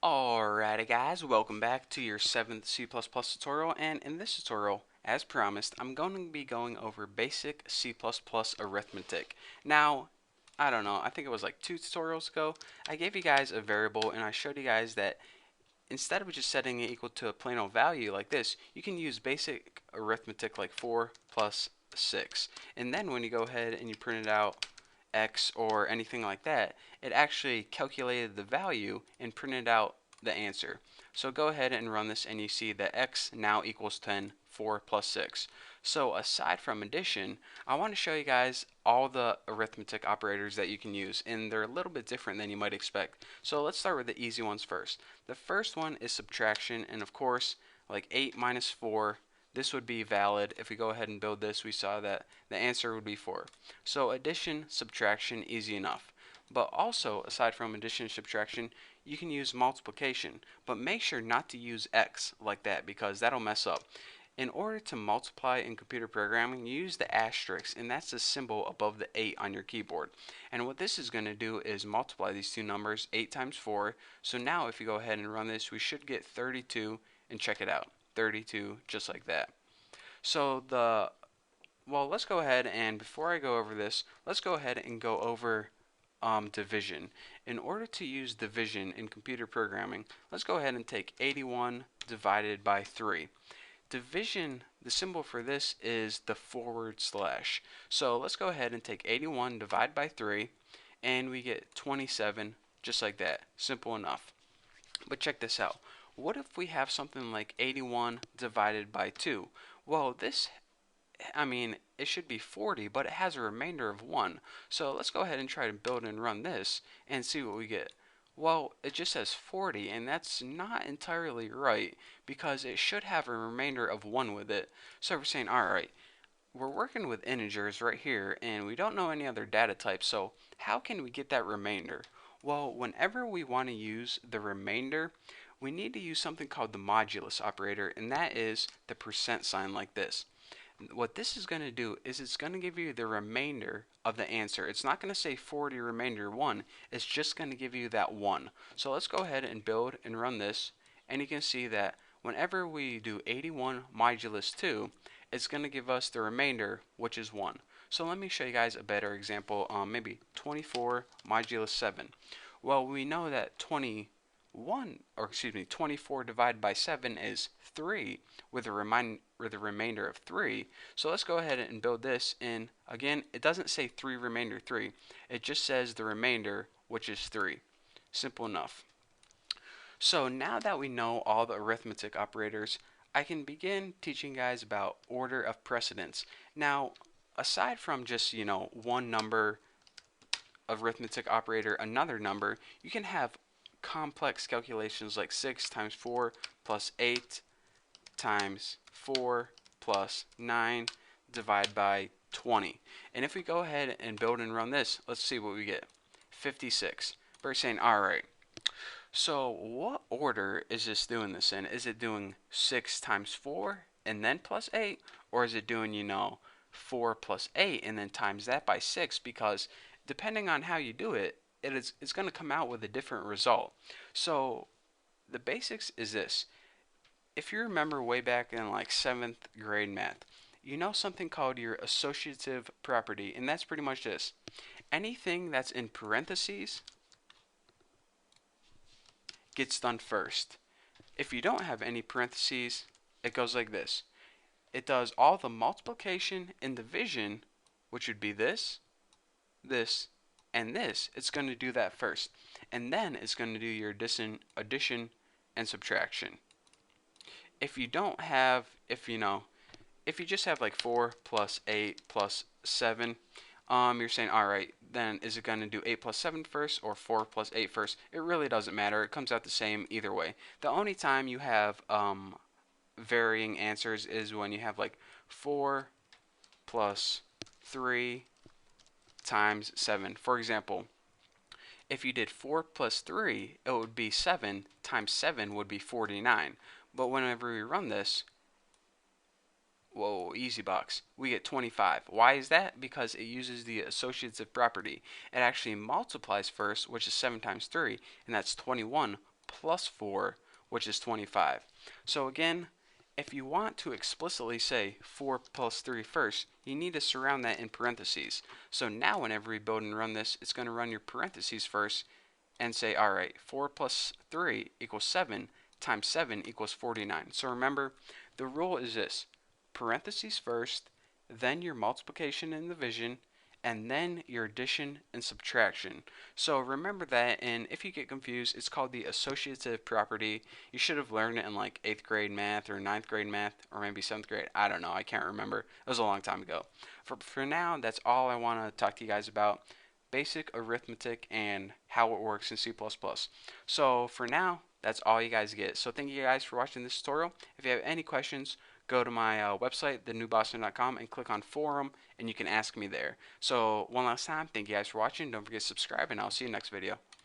Alrighty guys, welcome back to your 7th C++ tutorial, and in this tutorial, as promised, I'm going to be going over basic C++ arithmetic. Now, I don't know, I think it was like 2 tutorials ago, I gave you guys a variable and I showed you guys that instead of just setting it equal to a plain old value like this, you can use basic arithmetic like 4 plus 6. And then when you go ahead and you print it out X or anything like that, it actually calculated the value and printed out the answer. So go ahead and run this and you see that X now equals 10, 4 plus 6. So aside from addition, I want to show you guys all the arithmetic operators that you can use, and they're a little bit different than you might expect. So let's start with the easy ones first. The first one is subtraction, and of course, like 8 minus 4, this would be valid. If we go ahead and build this, we saw that the answer would be 4. So addition, subtraction, easy enough. But also, aside from addition and subtraction, you can use multiplication. But make sure not to use x like that because that'll mess up. In order to multiply in computer programming, you use the asterisk, and that's the symbol above the 8 on your keyboard. And what this is going to do is multiply these two numbers, 8 times 4. So now if you go ahead and run this, we should get 32, and check it out. 32 just like that. So let's go ahead and before I go over this, let's go ahead and go over division. In order to use division in computer programming, let's go ahead and take 81 divided by 3. Division, the symbol for this is the forward slash. So let's go ahead and take 81 divided by 3 and we get 27 just like that. Simple enough. But check this out. What if we have something like 81 divided by 2? Well, it should be 40, but it has a remainder of 1. So let's go ahead and try to build and run this and see what we get. Well, it just says 40, and that's not entirely right because it should have a remainder of 1 with it. So we're saying, alright, we're working with integers right here, and we don't know any other data types, so how can we get that remainder? Well, whenever we want to use the remainder, we need to use something called the modulus operator, and that is the percent sign like this. What this is going to do is it's going to give you the remainder of the answer. It's not going to say 40 remainder 1, it's just going to give you that 1. So let's go ahead and build and run this, and you can see that whenever we do 81 modulus 2, it's going to give us the remainder, which is 1. So let me show you guys a better example, maybe 24 modulus 7. Well, we know that 24 divided by 7 is 3 with a remainder of 3. So let's go ahead and build this in. Again, it doesn't say 3 remainder 3. It just says the remainder, which is 3. Simple enough. So now that we know all the arithmetic operators, I can begin teaching guys about order of precedence. Now, aside from just, one number arithmetic operator, another number, you can have complex calculations like 6 times 4 plus 8 times 4 plus 9 divided by 20. And if we go ahead and build and run this, let's see what we get. 56. We're saying, alright, so what order is this doing this in? Is it doing 6 times 4 and then plus 8? Or is it doing, 4 plus 8 and then times that by 6? Because depending on how you do it, it's going to come out with a different result. So the basics is this. If you remember way back in like 7th grade math, you know something called your associative property, and that's pretty much this. Anything that's in parentheses gets done first. If you don't have any parentheses, it goes like this. It does all the multiplication and division, which would be this, this, and this. It's going to do that first, and then it's going to do your addition and subtraction. If you don't have, if you just have like 4 plus 8 plus 7, you're saying, alright, then is it going to do 8 plus 7 first or 4 plus 8 first? It really doesn't matter. It comes out the same either way. The only time you have varying answers is when you have like 4 plus 3 times 7. For example, if you did 4 plus 3, it would be 7 times 7 would be 49. But whenever we run this, whoa, easy box, we get 25. Why is that? Because it uses the associative property. It actually multiplies first, which is 7 times 3, and that's 21, plus 4, which is 25. So again, if you want to explicitly say 4 plus 3 first, you need to surround that in parentheses. So now whenever we build and run this, it's going to run your parentheses first and say, alright, 4 plus 3 equals 7 times 7 equals 49. So remember, the rule is this: parentheses first, then your multiplication and division, and then your addition and subtraction. So remember that, and if you get confused, it's called the associative property. You should have learned it in like 8th grade math or 9th grade math or maybe 7th grade. I don't know. I can't remember. It was a long time ago. For now, that's all I want to talk to you guys about: basic arithmetic and how it works in C++. So for now, that's all you guys get. So thank you guys for watching this tutorial. If you have any questions, go to my website, thenewboston.com, and click on forum, and you can ask me there. So one last time, thank you guys for watching. Don't forget to subscribe, and I'll see you next video.